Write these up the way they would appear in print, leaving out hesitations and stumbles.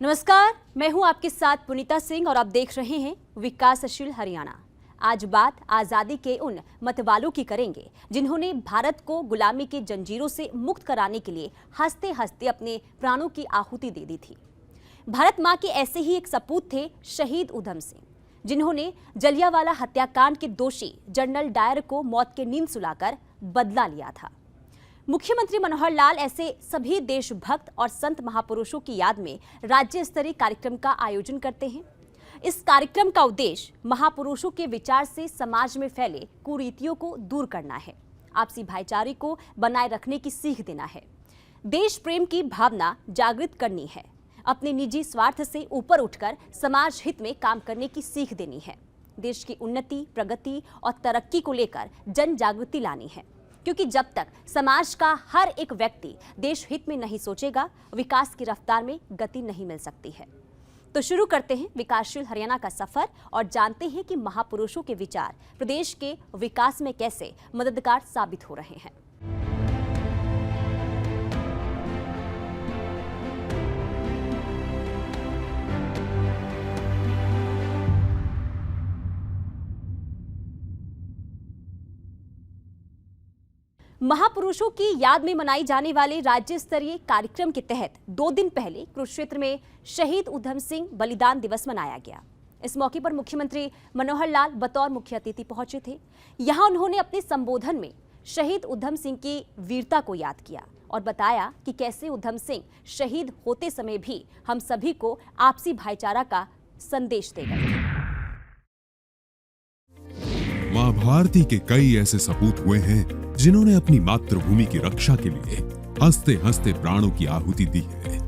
नमस्कार, मैं हूं आपके साथ पुनीता सिंह और आप देख रहे हैं विकासशील हरियाणा। आज बात आजादी के उन मतवालों की करेंगे जिन्होंने भारत को गुलामी के जंजीरों से मुक्त कराने के लिए हंसते हंसते अपने प्राणों की आहुति दे दी थी। भारत मां के ऐसे ही एक सपूत थे शहीद उधम सिंह, जिन्होंने जलियांवाला हत्याकांड के दोषी जनरल डायर को मौत की नींद सुलाकर बदला लिया था। मुख्यमंत्री मनोहर लाल ऐसे सभी देशभक्त और संत महापुरुषों की याद में राज्य स्तरीय कार्यक्रम का आयोजन करते हैं। इस कार्यक्रम का उद्देश्य महापुरुषों के विचार से समाज में फैले कुरीतियों को दूर करना है, आपसी भाईचारे को बनाए रखने की सीख देना है, देश प्रेम की भावना जागृत करनी है, अपने निजी स्वार्थ से ऊपर उठकर समाज हित में काम करने की सीख देनी है, देश की उन्नति, प्रगति और तरक्की को लेकर जन जागृति लानी है। क्योंकि जब तक समाज का हर एक व्यक्ति देश हित में नहीं सोचेगा, विकास की रफ्तार में गति नहीं मिल सकती है। तो शुरू करते हैं विकासशील हरियाणा का सफर और जानते हैं कि महापुरुषों के विचार प्रदेश के विकास में कैसे मददगार साबित हो रहे हैं। महापुरुषों की याद में मनाई जाने वाले राज्य स्तरीय कार्यक्रम के तहत 2 दिन पहले कुरुक्षेत्र में शहीद उधम सिंह बलिदान दिवस मनाया गया। इस मौके पर मुख्यमंत्री मनोहर लाल बतौर मुख्य अतिथि पहुंचे थे। यहां उन्होंने अपने संबोधन में शहीद उधम सिंह की वीरता को याद किया और बताया कि कैसे उधम सिंह शहीद होते समय भी हम सभी को आपसी भाईचारा का संदेश दे गए थे। मां भारती के कई ऐसे सपूत हुए हैं जिन्होंने अपनी मातृभूमि की रक्षा के लिए हंसते हंसते प्राणों की आहुति दी है,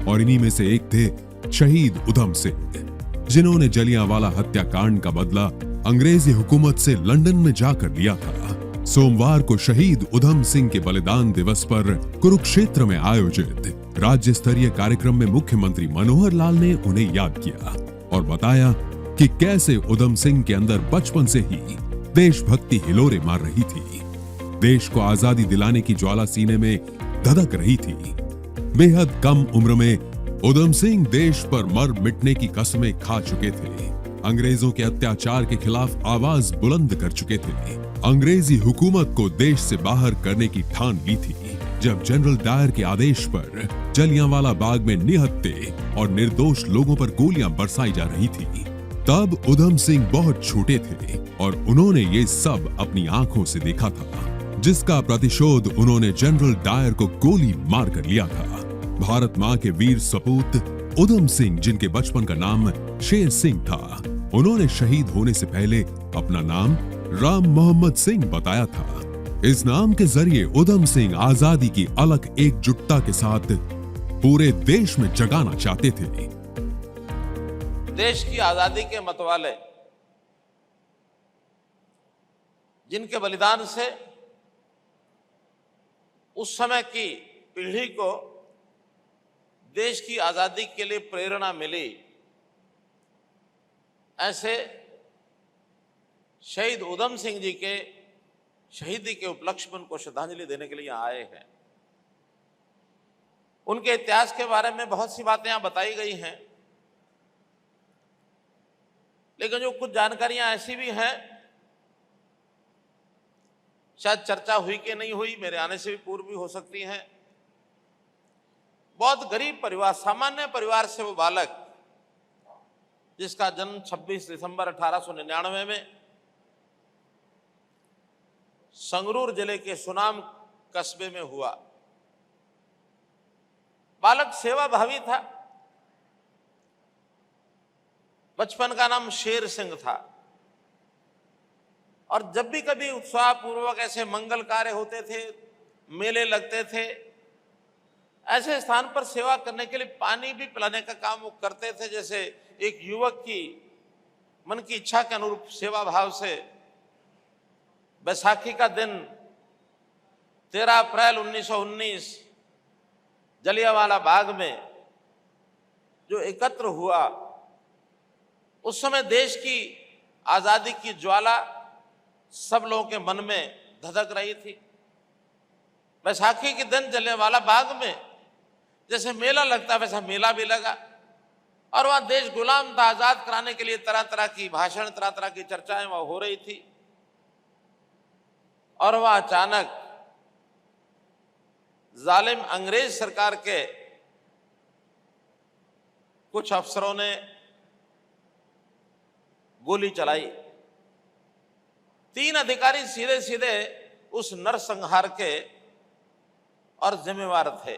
और इन्हीं में से एक थे शहीद उधम सिंह, जिन्होंने जलियांवाला हत्याकांड का बदला अंग्रेजी हुकूमत से लंदन में जाकर लिया था। सोमवार को शहीद उधम सिंह के बलिदान दिवस पर कुरुक्षेत्र में आयोजित राज्य स्तरीय कार्यक्रम में मुख्यमंत्री मनोहर लाल ने उन्हें याद किया और बताया कि कैसे उधम सिंह के अंदर बचपन से ही देशभक्ति हिलोरे मार रही थी। देश को आजादी दिलाने की ज्वाला सीने में धधक रही थी। बेहद कम उम्र में उधम सिंह देश पर मर मिटने की कसमें खा चुके थे। अंग्रेजों के अत्याचार के खिलाफ आवाज बुलंद कर चुके थे। अंग्रेजी हुकूमत को देश से बाहर करने की ठान ली थी। जब जनरल डायर के आदेश पर जलियांवाला बाग में निहत्थे और निर्दोष लोगों पर गोलियां बरसाई जा रही थी, तब उधम सिंह बहुत छोटे थे और उन्होंने ये सब अपनी आंखों से देखा था, जिसका प्रतिशोध उन्होंने जनरल डायर को गोली मारकर लिया था। भारत मां के वीर सपूत उधम सिंह, जिनके बचपन का नाम शेर सिंह था, उन्होंने शहीद होने से पहले अपना नाम राम मोहम्मद सिंह बताया था। इस नाम के जरिए उधम सिंह आजादी की अलग एकजुटता के साथ पूरे देश में जगाना चाहते थे। देश की आजादी के मतवाले, जिनके बलिदान से उस समय की पीढ़ी को देश की आजादी के लिए प्रेरणा मिली, ऐसे शहीद उधम सिंह जी के शहीदी के उपलक्ष्य में उनको श्रद्धांजलि देने के लिए यहाँ आए हैं। उनके इतिहास के बारे में बहुत सी बातें यहाँ बताई गई हैं, लेकिन जो कुछ जानकारियां ऐसी भी हैं, शायद चर्चा हुई कि नहीं हुई, मेरे आने से भी पूर्व भी हो सकती हैं। बहुत गरीब परिवार, सामान्य परिवार से वो बालक, जिसका जन्म 26 दिसंबर 1899 में संगरूर जिले के सुनाम कस्बे में हुआ। बालक सेवाभावी था। बचपन का नाम शेर सिंह था, और जब भी कभी उत्साहपूर्वक ऐसे मंगल कार्य होते थे, मेले लगते थे, ऐसे स्थान पर सेवा करने के लिए पानी भी पिलाने का काम वो करते थे। जैसे एक युवक की मन की इच्छा के अनुरूप सेवा भाव से बैसाखी का दिन 13 अप्रैल 1919 जलियांवाला बाग में जो एकत्र हुआ, उस समय देश की आजादी की ज्वाला सब लोगों के मन में धधक रही थी। बैसाखी के दिन जलियांवाला बाग में जैसे मेला लगता वैसा मेला भी लगा। और वहां देश गुलाम था, आजाद कराने के लिए तरह तरह की भाषण, तरह तरह की चर्चाएं वहां हो रही थी। और वह अचानक जालिम अंग्रेज सरकार के कुछ अफसरों ने गोली चलाई। 3 अधिकारी सीधे सीधे उस नरसंहार के और जिम्मेवार थे।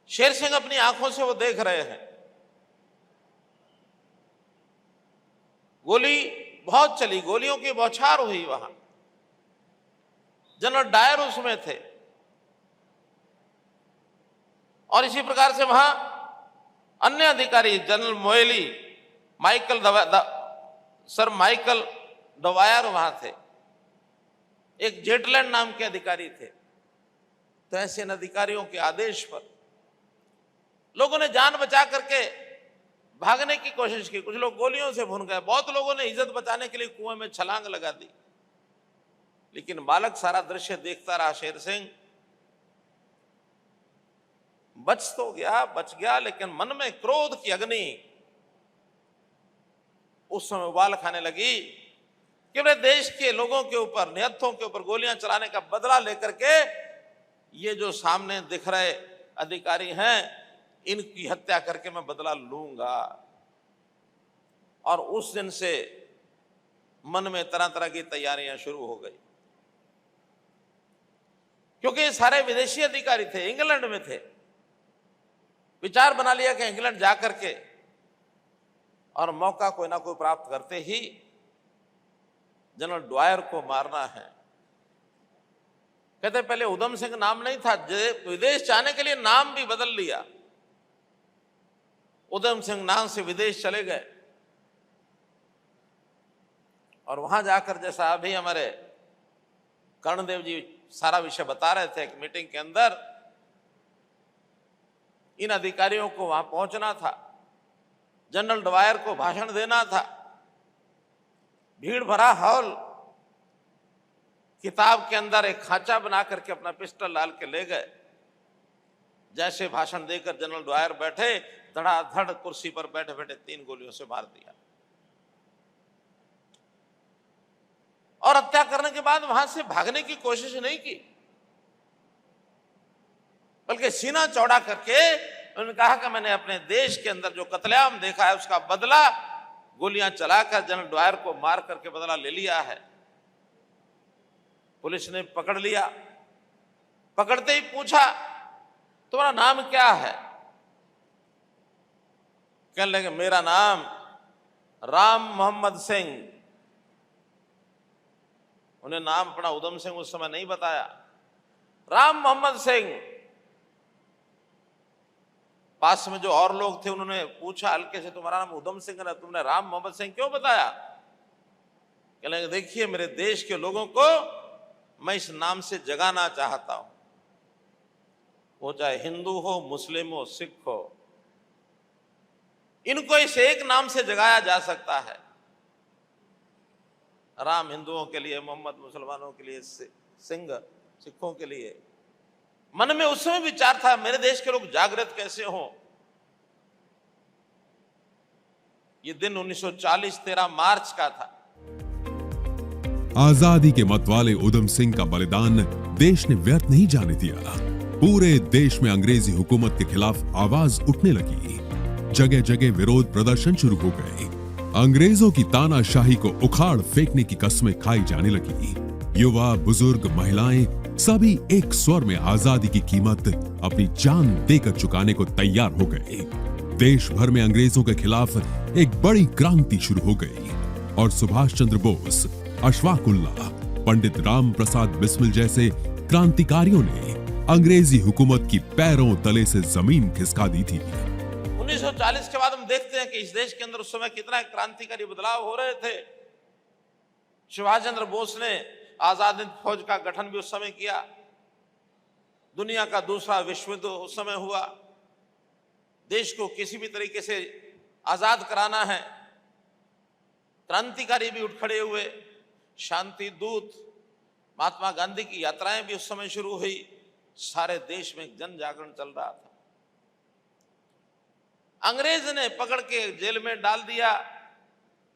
शेर सिंह अपनी आंखों से वो देख रहे हैं। गोली बहुत चली, गोलियों की बौछार हुई वहां। जनरल डायर उसमें थे और इसी प्रकार से वहां अन्य अधिकारी जनरल मोएली, सर माइकल डवायर वहां थे, एक जेटलैंड नाम के अधिकारी थे। तो ऐसे इन अधिकारियों के आदेश पर लोगों ने जान बचा करके भागने की कोशिश की। कुछ लोग गोलियों से भुन गए, बहुत लोगों ने इज्जत बचाने के लिए कुएं में छलांग लगा दी। लेकिन बालक सारा दृश्य देखता रहा। शेर सिंह बच गया, लेकिन मन में क्रोध की अग्नि उस समय उबाल खाने लगी कि मेरे देश के लोगों के ऊपर, निहत्थों के ऊपर गोलियां चलाने का बदला लेकर के ये जो सामने दिख रहे अधिकारी हैं, इनकी हत्या करके मैं बदला लूंगा। और उस दिन से मन में तरह तरह की तैयारियां शुरू हो गई, क्योंकि ये सारे विदेशी अधिकारी थे, इंग्लैंड में थे। विचार बना लिया कि इंग्लैंड जाकर के और मौका कोई ना कोई प्राप्त करते ही जनरल ड्वायर को मारना है। कहते पहले उधम सिंह नाम नहीं था, विदेश जाने के लिए नाम भी बदल लिया। उधम सिंह नाम से विदेश चले गए और वहां जाकर, जैसा अभी हमारे कर्णदेव जी सारा विषय बता रहे थे एक मीटिंग के अंदर, इन अधिकारियों को वहां पहुंचना था, जनरल डवायर को भाषण देना था। भीड़ भरा हॉल, किताब के अंदर एक खांचा बना करके अपना पिस्टल डाल के ले गए। जैसे भाषण देकर जनरल डवायर बैठे, धड़ाधड़ कुर्सी पर बैठे बैठे 3 गोलियों से मार दिया। और हत्या करने के बाद वहां से भागने की कोशिश नहीं की, बल्कि सीना चौड़ा करके उन्होंने कहा कि मैंने अपने देश के अंदर जो कत्लेआम देखा है उसका बदला गोलियां चलाकर जनरल डवायर को मार करके बदला ले लिया है। पुलिस ने पकड़ लिया। पकड़ते ही पूछा, तुम्हारा नाम क्या है? कहने लगे, मेरा नाम राम मोहम्मद सिंह। उन्हें नाम अपना उधम सिंह उस समय नहीं बताया, राम मोहम्मद सिंह। पास में जो और लोग थे उन्होंने पूछा हल्के से, तुम्हारा नाम उधम सिंह है, तुमने राम मोहम्मद सिंह क्यों बताया? कहने लगे, देखिए मेरे देश के लोगों को मैं इस नाम से जगाना चाहता हूं, वो चाहे हिंदू हो, मुस्लिम हो, सिख हो, इनको इस एक नाम से जगाया जा सकता है। राम हिंदुओं के लिए, मोहम्मद मुसलमानों के लिए, सिंह सिखों के लिए। मन में उस समय विचार था, मेरे देश के लोग जागृत कैसे हों। ये दिन 1940 13 मार्च का था। आजादी के मतवाले उधम सिंह का बलिदान देश ने व्यर्थ नहीं जाने दिया। पूरे देश में अंग्रेजी हुकूमत के खिलाफ आवाज उठने लगी। जगह जगह विरोध प्रदर्शन शुरू हो गए। अंग्रेजों की तानाशाही को उखाड़ फेंकने की कस्में खाई जाने लगी। युवा, बुजुर्ग, महिलाएं सभी एक स्वर में आजादी की कीमत अपनी जान देकर चुकाने को तैयार हो गए। देश भर में अंग्रेजों के खिलाफ एक बड़ी क्रांति शुरू हो गई और सुभाष चंद्र बोस, अशफाक उल्लाह, पंडित राम प्रसाद बिस्मिल जैसे क्रांतिकारियों ने अंग्रेजी हुकूमत की पैरों तले से जमीन खिसका दी थी। 1940 के बाद हम देखते हैं कि इस देश के अंदर उस समय कितना क्रांतिकारी बदलाव हो रहे थे। सुभाष चंद्र बोस ने आजाद हिंद फौज का गठन भी उस समय किया। दुनिया का दूसरा विश्व युद्ध उस समय हुआ। देश को किसी भी तरीके से आजाद कराना है। क्रांतिकारी भी उठ खड़े हुए। शांति दूत महात्मा गांधी की यात्राएं भी उस समय शुरू हुई। सारे देश में जन जागरण चल रहा था। अंग्रेज ने पकड़ के जेल में डाल दिया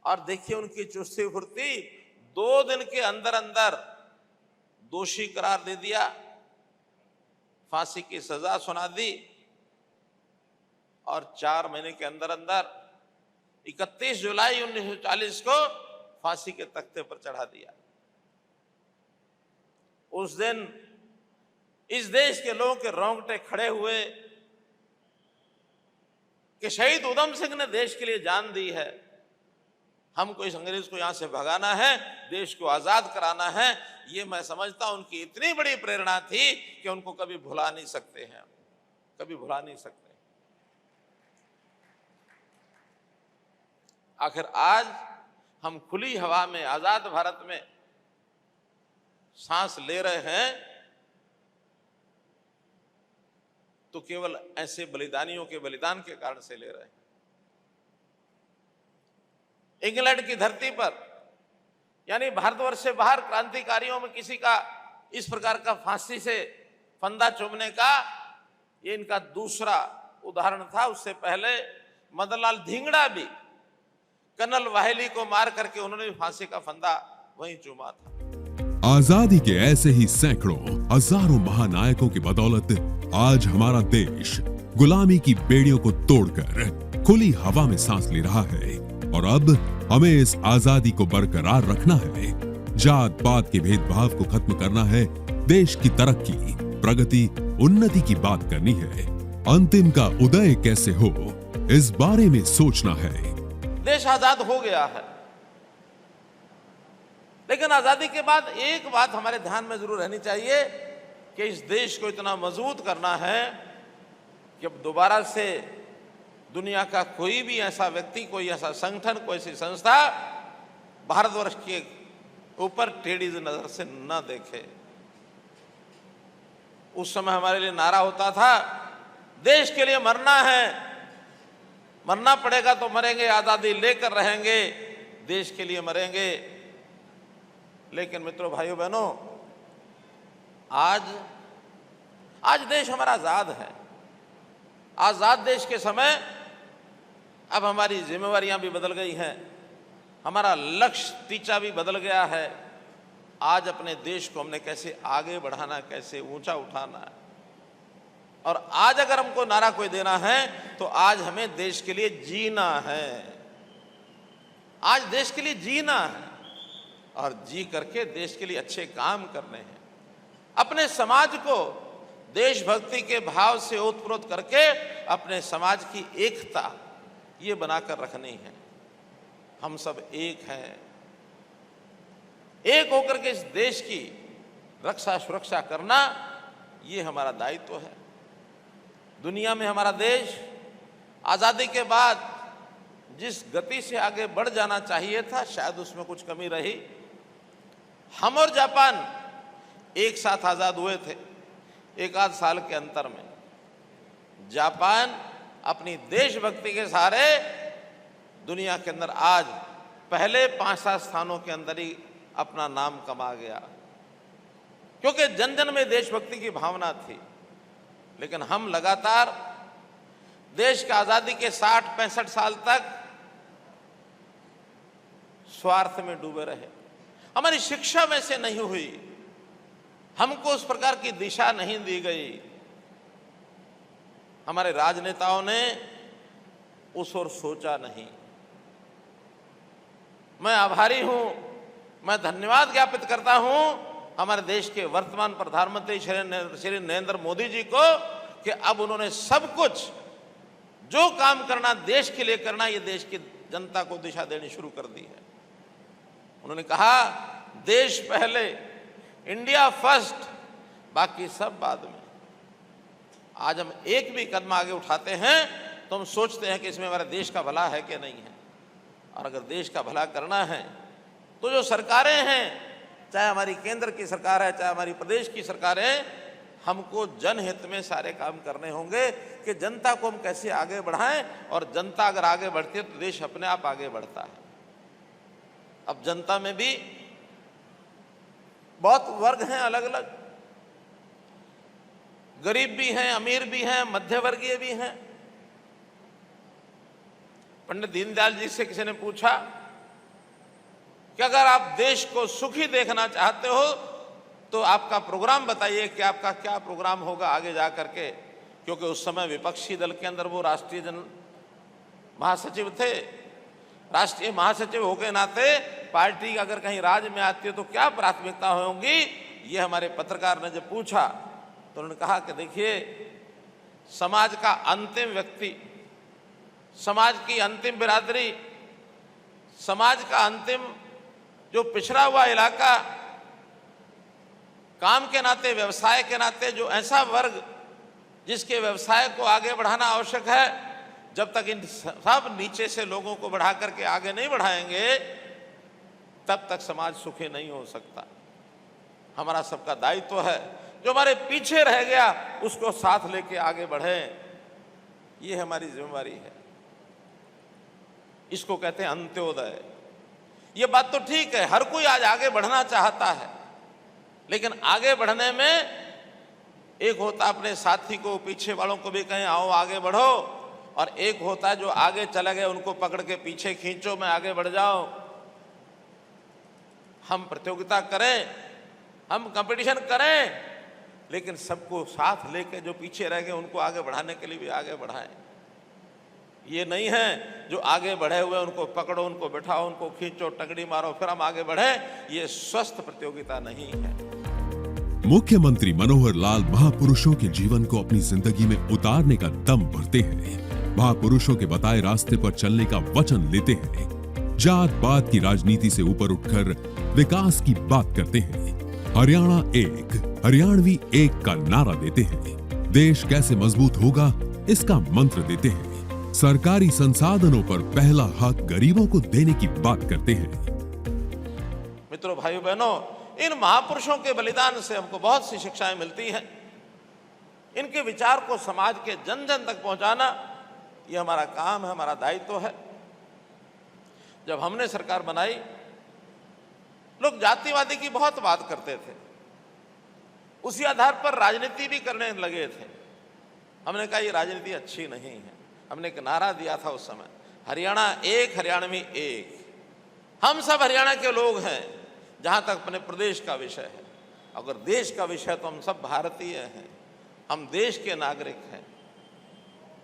और देखिए उनकी चुस्ती फुर्ती, 2 दिन के अंदर अंदर दोषी करार दे दिया, फांसी की सजा सुना दी और 4 महीने के अंदर अंदर 31 जुलाई 1940 को फांसी के तख्ते पर चढ़ा दिया। उस दिन इस देश के लोगों के रोंगटे खड़े हुए कि शहीद उधम सिंह ने देश के लिए जान दी है, हमको इस अंग्रेज को यहां से भगाना है, देश को आजाद कराना है। ये मैं समझता हूं उनकी इतनी बड़ी प्रेरणा थी कि उनको कभी भुला नहीं सकते हैं, कभी भुला नहीं सकते। आखिर आज हम खुली हवा में आजाद भारत में सांस ले रहे हैं तो केवल ऐसे बलिदानियों के बलिदान के कारण से ले रहे हैं। इंग्लैंड की धरती पर यानी भारतवर्ष से बाहर क्रांतिकारियों में किसी का इस प्रकार का फांसी से फंदा चुभने का ये इनका दूसरा उदाहरण था। उससे पहले मदनलाल धिंगड़ा भी कर्नल वाहेली को मार करके उन्होंने भी फांसी का फंदा वहीं चूमा था। आजादी के ऐसे ही सैकड़ों हजारों महानायकों की बदौलत आज हमारा देश गुलामी की बेड़ियों को तोड़कर खुली हवा में सांस ले रहा है। और अब हमें इस आजादी को बरकरार रखना है, जात पात के भेदभाव को खत्म करना है, देश की तरक्की, प्रगति, उन्नति की बात करनी है। अंतिम का उदय कैसे हो, इस बारे में सोचना है। देश आजाद हो गया है, लेकिन आजादी के बाद एक बात हमारे ध्यान में जरूर रहनी चाहिए कि इस देश को इतना मजबूत करना है कि अब दोबारा से दुनिया का कोई भी ऐसा व्यक्ति, कोई ऐसा संगठन, कोई ऐसी संस्था भारतवर्ष के ऊपर टेढ़ी नजर से न देखे। उस समय हमारे लिए नारा होता था, देश के लिए मरना है, मरना पड़ेगा तो मरेंगे, आजादी लेकर रहेंगे, देश के लिए मरेंगे। लेकिन मित्रों, भाइयों बहनों, आज देश हमारा आजाद है। आजाद देश के समय अब हमारी जिम्मेवारियां भी बदल गई हैं, हमारा लक्ष्य टीचा भी बदल गया है। आज अपने देश को हमने कैसे आगे बढ़ाना, कैसे ऊंचा उठाना है। और आज अगर हमको नारा कोई देना है तो आज हमें देश के लिए जीना है। आज देश के लिए जीना है और जी करके देश के लिए अच्छे काम करने हैं। अपने समाज को देशभक्ति के भाव से ओतप्रोत करके अपने समाज की एकता ये बनाकर रखनी है। हम सब एक हैं, एक होकर के इस देश की रक्षा सुरक्षा करना ये हमारा दायित्व है। दुनिया में हमारा देश आजादी के बाद जिस गति से आगे बढ़ जाना चाहिए था, शायद उसमें कुछ कमी रही। हम और जापान एक साथ आजाद हुए थे, 1 आध साल के अंतर में। जापान अपनी देशभक्ति के सहारे दुनिया के अंदर आज पहले 5-7 स्थानों के अंदर ही अपना नाम कमा गया, क्योंकि जन जन में देशभक्ति की भावना थी। लेकिन हम लगातार देश की आजादी के 60-65 साल तक स्वार्थ में डूबे रहे। हमारी शिक्षा में से नहीं हुई, हमको उस प्रकार की दिशा नहीं दी गई। हमारे राजनेताओं ने उस ओर सोचा नहीं। मैं आभारी हूं, मैं धन्यवाद ज्ञापित करता हूं हमारे देश के वर्तमान प्रधानमंत्री श्री नरेंद्र मोदी जी को कि अब उन्होंने सब कुछ जो काम करना देश के लिए करना, ये देश की जनता को दिशा देनी शुरू कर दी है। उन्होंने कहा, देश पहले, इंडिया फर्स्ट, बाकी सब बाद में। आज हम एक भी कदम आगे उठाते हैं तो हम सोचते हैं कि इसमें हमारे देश का भला है कि नहीं है। और अगर देश का भला करना है तो जो सरकारें हैं, चाहे हमारी केंद्र की सरकार है, चाहे हमारी प्रदेश की सरकार है, हमको जनहित में सारे काम करने होंगे कि जनता को हम कैसे आगे बढ़ाएं। और जनता अगर आगे बढ़ती है तो देश अपने आप आगे बढ़ता है। अब जनता में भी बहुत वर्ग हैं, अलग अलग, गरीब भी हैं, अमीर भी हैं, मध्यवर्गीय भी हैं। पंडित दीनदयाल जी से किसी ने पूछा कि अगर आप देश को सुखी देखना चाहते हो तो आपका प्रोग्राम बताइए कि आपका क्या प्रोग्राम होगा आगे जा करके, क्योंकि उस समय विपक्षी दल के अंदर वो राष्ट्रीय जन महासचिव थे। राष्ट्रीय महासचिव होके नाते पार्टी अगर कहीं राज्य में आती है तो क्या प्राथमिकता होंगी, ये हमारे पत्रकार ने जब पूछा तो उन्होंने कहा कि देखिए, समाज का अंतिम व्यक्ति, समाज की अंतिम बिरादरी, समाज का अंतिम जो पिछड़ा हुआ इलाका, काम के नाते, व्यवसाय के नाते जो ऐसा वर्ग जिसके व्यवसाय को आगे बढ़ाना आवश्यक है, जब तक इन सब नीचे से लोगों को बढ़ा करके आगे नहीं बढ़ाएंगे तब तक समाज सुखी नहीं हो सकता। हमारा सबका दायित्व है, जो हमारे पीछे रह गया उसको साथ लेके आगे बढ़ें, ये हमारी जिम्मेवारी है। इसको कहते हैं अंत्योदय। ये बात तो ठीक है, हर कोई आज आगे बढ़ना चाहता है, लेकिन आगे बढ़ने में एक होता अपने साथी को, पीछे वालों को भी कहें आओ आगे बढ़ो, और एक होता है जो आगे चले गए उनको पकड़ के पीछे खींचो, मैं आगे बढ़ जाओ। हम प्रतियोगिता करें, हम कंपटीशन करें, लेकिन सबको साथ लेके जो पीछे रह गए उनको आगे बढ़ाने के लिए भी आगे बढ़ाएं। ये नहीं है जो आगे बढ़े हुए उनको पकड़ो, उनको बैठाओ, उनको खींचो, टंगड़ी मारो, फिर हम आगे बढ़े। ये स्वस्थ प्रतियोगिता नहीं है। मुख्यमंत्री मनोहर लाल महापुरुषों के जीवन को अपनी जिंदगी में उतारने का दम भरते हैं। महापुरुषों के बताए रास्ते पर चलने का वचन लेते हैं। जात पात की राजनीति से ऊपर उठकर विकास की बात करते हैं। हरियाणा एक, हरियाणवी एक का नारा देते हैं। देश कैसे मजबूत होगा इसका मंत्र देते हैं। सरकारी संसाधनों पर पहला हक गरीबों को देने की बात करते हैं। मित्रों, भाइयों बहनों, इन महापुरुषों के बलिदान से हमको बहुत सी शिक्षाएं मिलती हैं। इनके विचार को समाज के जन जन तक पहुंचाना ये हमारा काम है, हमारा दायित्व है। जब हमने सरकार बनाई, लोग जातिवादी की बहुत बात करते थे, उसी आधार पर राजनीति भी करने लगे थे। हमने कहा ये राजनीति अच्छी नहीं है। हमने एक नारा दिया था उस समय, हरियाणा एक, हरियाणवी एक। हम सब हरियाणा के लोग हैं जहां तक अपने प्रदेश का विषय है। अगर देश का विषय तो हम सब भारतीय हैं, हम देश के नागरिक हैं।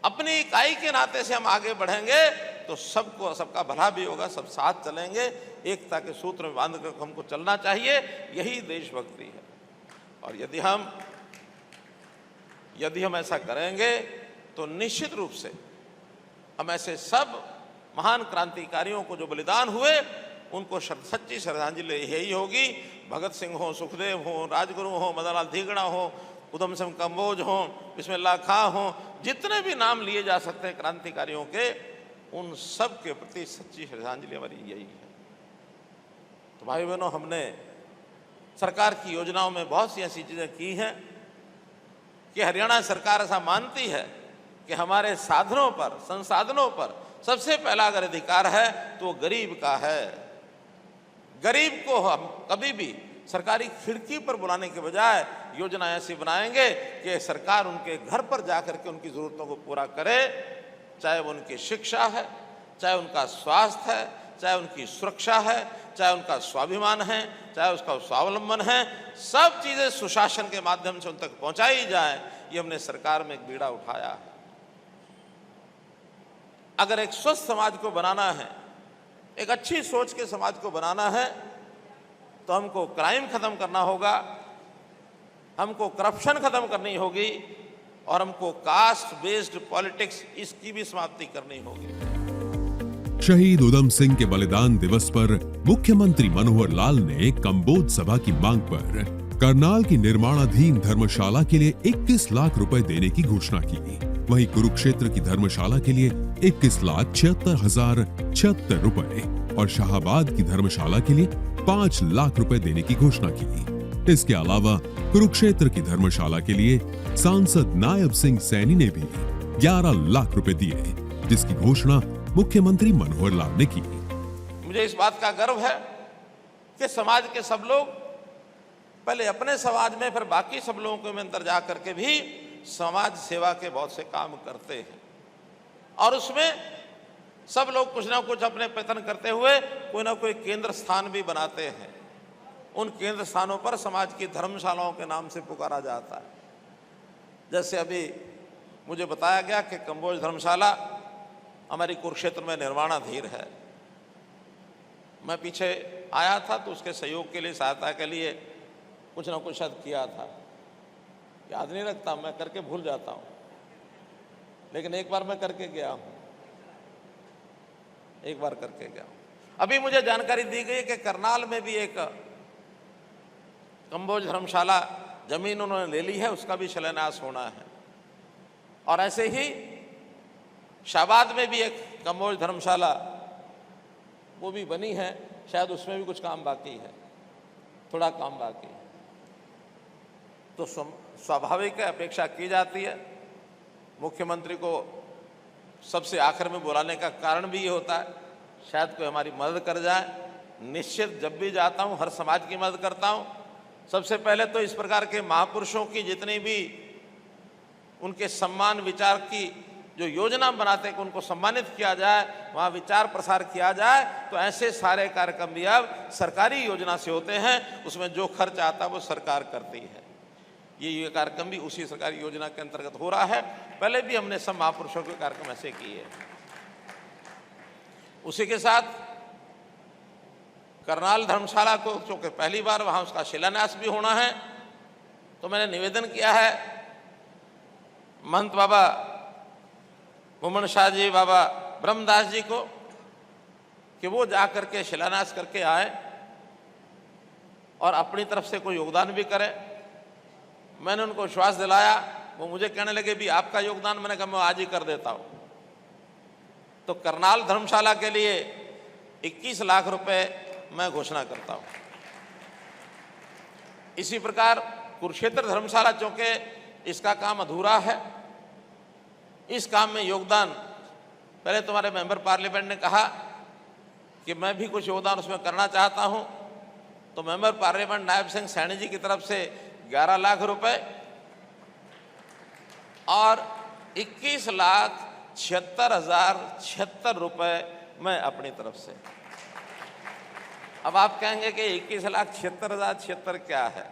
अपनी इकाई के नाते से हम आगे बढ़ेंगे तो सबको, सबका भला भी होगा, सब साथ चलेंगे। एकता के सूत्र में बांध कर हमको चलना चाहिए, यही देशभक्ति है। और यदि हम ऐसा करेंगे तो निश्चित रूप से हम ऐसे सब महान क्रांतिकारियों को जो बलिदान हुए उनको सच्ची श्रद्धांजलि यही होगी। भगत सिंह हो, सुखदेव हो, राजगुरु हो, मदन लाल धींगड़ा हो, उधम सिंह कंबोज हो, बिस्मिल्लाह खां हो, जितने भी नाम लिए जा सकते हैं क्रांतिकारियों के, उन सब के प्रति सच्ची श्रद्धांजलि हमारी यही है। तो भाई बहनों, हमने सरकार की योजनाओं में बहुत सी ऐसी चीज़ें की हैं कि हरियाणा सरकार ऐसा मानती है कि हमारे साधनों पर, संसाधनों पर सबसे पहला अगर अधिकार है तो गरीब का है। गरीब को हम कभी भी सरकारी खिड़की पर बुलाने के बजाय योजना ऐसी बनाएंगे कि सरकार उनके घर पर जाकर के उनकी ज़रूरतों को पूरा करे, चाहे वो उनकी शिक्षा है, चाहे उनका स्वास्थ्य है, चाहे उनकी सुरक्षा है, चाहे उनका स्वाभिमान है, चाहे उसका स्वावलंबन है। सब चीज़ें सुशासन के माध्यम से उन तक पहुंचाई जाए, ये हमने सरकार में एक बीड़ा उठाया है। अगर एक स्वस्थ समाज को बनाना है, एक अच्छी सोच के समाज को बनाना है, तो हमको क्राइम खत्म करना होगा, हमको करप्शन खत्म करनी होगी, और हमको कास्ट बेस्ड पॉलिटिक्स इसकी भी समाप्ति करनी होगी। शहीद उधम सिंह के बलिदान दिवस पर मुख्यमंत्री मनोहर लाल ने कंबोज सभा की मांग पर करनाल की निर्माणाधीन धर्मशाला के लिए 21 लाख रुपए देने की घोषणा की। वहीं कुरुक्षेत्र की धर्मशाला के लिए 21,76,076 रुपए और शाहाबाद की धर्मशाला के लिए 5 लाख रुपए देने की घोषणा की। इसके अलावा कुरुक्षेत्र की धर्मशाला के लिए सांसद नायब सिंह सैनी ने भी 11 लाख रुपए दिए, जिसकी घोषणा मुख्यमंत्री मनोहर लाल ने की। मुझे इस बात का गर्व है कि समाज के सब लोग पहले अपने समाज में, फिर बाकी सब लोगों के अंदर जा करके भी समाज सेवा के बहुत से काम करते हैं, और उसमें सब लोग कुछ ना कुछ अपने प्रयत्न करते हुए कोई ना कोई केंद्र स्थान भी बनाते हैं। उन केंद्र स्थानों पर समाज की धर्मशालाओं के नाम से पुकारा जाता है। जैसे अभी मुझे बताया गया कि कंबोज धर्मशाला हमारी कुरुक्षेत्र में निर्माणाधीन है। मैं पीछे आया था तो उसके सहयोग के लिए, सहायता के लिए कुछ ना कुछ शायद किया था। याद नहीं रखता, मैं करके भूल जाता हूँ, लेकिन एक बार मैं करके गया हूँ, एक बार करके गया हूँ। अभी मुझे जानकारी दी गई कि करनाल में भी एक कंबोज धर्मशाला जमीन उन्होंने ले ली है, उसका भी शिलान्यास होना है। और ऐसे ही शाहबाद में भी एक कंबोज धर्मशाला वो भी बनी है, शायद उसमें भी कुछ काम बाकी है, थोड़ा काम बाकी है। तो स्वाभाविक है, अपेक्षा की जाती है। मुख्यमंत्री को सबसे आखिर में बुलाने का कारण भी ये होता है, शायद कोई हमारी मदद कर जाए। निश्चित जब भी जाता हूँ हर समाज की मदद करता हूँ। सबसे पहले तो इस प्रकार के महापुरुषों की जितनी भी उनके सम्मान विचार की जो योजना बनाते हैं कि उनको सम्मानित किया जाए, वहाँ विचार प्रसार किया जाए, तो ऐसे सारे कार्यक्रम भी अब सरकारी योजना से होते हैं। उसमें जो खर्च आता है वो सरकार करती है। ये कार्यक्रम भी उसी सरकारी योजना के अंतर्गत हो रहा है। पहले भी हमने सब महापुरुषों के कार्यक्रम ऐसे किए। उसी के साथ करनाल धर्मशाला को चूँकि पहली बार वहाँ उसका शिलान्यास भी होना है, तो मैंने निवेदन किया है महंत बाबा मुमन शाह जी, बाबा ब्रह्मदास जी को कि वो जा करके शिलान्यास करके आए और अपनी तरफ से कोई योगदान भी करें। मैंने उनको विश्वास दिलाया, वो मुझे कहने लगे भी आपका योगदान, मैंने कहा मैं आज ही कर देता हूँ। तो करनाल धर्मशाला के लिए 21 लाख रुपए मैं घोषणा करता हूँ। इसी प्रकार कुरुक्षेत्र धर्मशाला, चूँकि इसका काम अधूरा है, इस काम में योगदान पहले तुम्हारे मेंबर पार्लियामेंट ने कहा कि मैं भी कुछ योगदान उसमें करना चाहता हूं, तो मेंबर पार्लियामेंट नायब सिंह सैनी जी की तरफ से 11 लाख रुपए और 21,76,076 रुपए मैं अपनी तरफ से। अब आप कहेंगे कि 21,76,076 क्या है?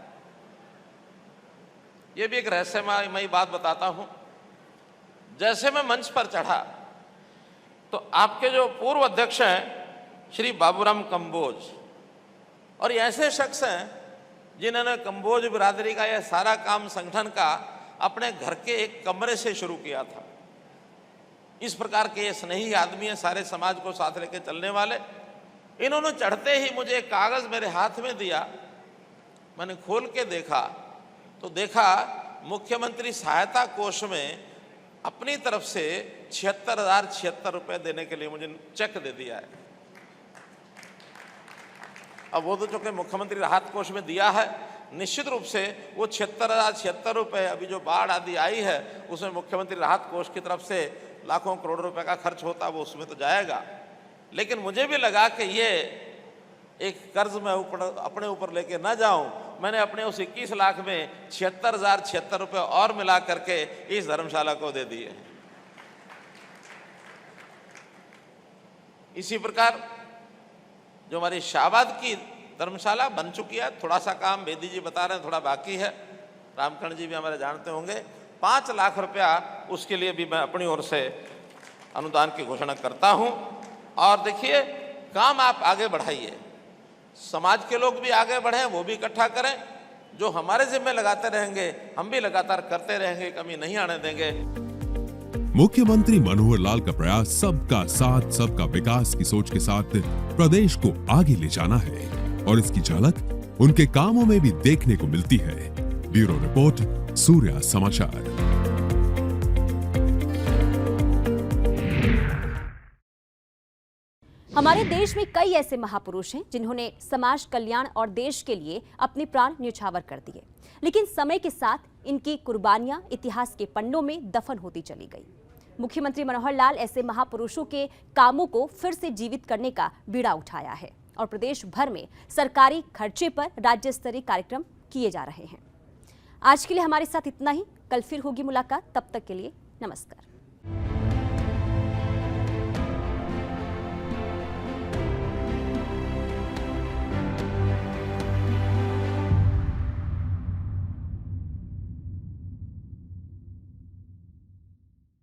ये भी एक रहस्यमयी बात बताता हूं। जैसे मैं मंच पर चढ़ा तो आपके जो पूर्व अध्यक्ष हैं श्री बाबूराम कंबोज, और ये ऐसे शख्स हैं जिन्होंने कंबोज बिरादरी का यह सारा काम संगठन का अपने घर के एक कमरे से शुरू किया था। इस प्रकार के ये स्नेही आदमी हैं, सारे समाज को साथ लेके चलने वाले। इन्होंने चढ़ते ही मुझे एक कागज मेरे हाथ में दिया। मैंने खोल के देखा तो देखा मुख्यमंत्री सहायता कोष में अपनी तरफ से 76,076 रुपए देने के लिए मुझे चेक दे दिया है। अब वो तो चूंकि मुख्यमंत्री राहत कोष में दिया है, निश्चित रूप से वो 76,076 रुपए अभी जो बाढ़ आदि आई है उसमें मुख्यमंत्री राहत कोष की तरफ से लाखों करोड़ रुपए का खर्च होता, वो उसमें तो जाएगा। लेकिन मुझे भी लगा कि ये एक कर्ज मैं अपने ऊपर लेके ना जाऊं। मैंने अपने उस 21 लाख में 76,076 रुपए और मिला करके इस धर्मशाला को दे दिए। इसी प्रकार जो हमारी शाहबाद की धर्मशाला बन चुकी है, थोड़ा सा काम बेदी जी बता रहे हैं थोड़ा बाकी है, रामकरण जी भी हमारे जानते होंगे, 5 लाख रुपया उसके लिए भी मैं अपनी ओर से अनुदान की घोषणा करता हूं। और देखिए, काम आप आगे बढ़ाइए, समाज के लोग भी आगे बढ़ें, वो भी इकट्ठा करें। जो हमारे जिम्मे लगाते रहेंगे हम भी लगातार करते रहेंगे, कमी नहीं आने देंगे। मुख्यमंत्री मनोहर लाल का प्रयास सबका साथ सबका विकास की सोच के साथ प्रदेश को आगे ले जाना है, और इसकी झलक उनके कामों में भी देखने को मिलती है। ब्यूरो रिपोर्ट, सूर्या समाचार। हमारे देश में कई ऐसे महापुरुष हैं जिन्होंने समाज कल्याण और देश के लिए अपने प्राण न्यौछावर कर दिए, लेकिन समय के साथ इनकी कुर्बानियां इतिहास के पन्नों में दफन होती चली गई। मुख्यमंत्री मनोहर लाल ऐसे महापुरुषों के कामों को फिर से जीवित करने का बीड़ा उठाया है और प्रदेश भर में सरकारी खर्चे पर राज्य स्तरीय कार्यक्रम किए जा रहे हैं। आज के लिए हमारे साथ इतना ही। कल फिर होगी मुलाकात, तब तक के लिए नमस्कार।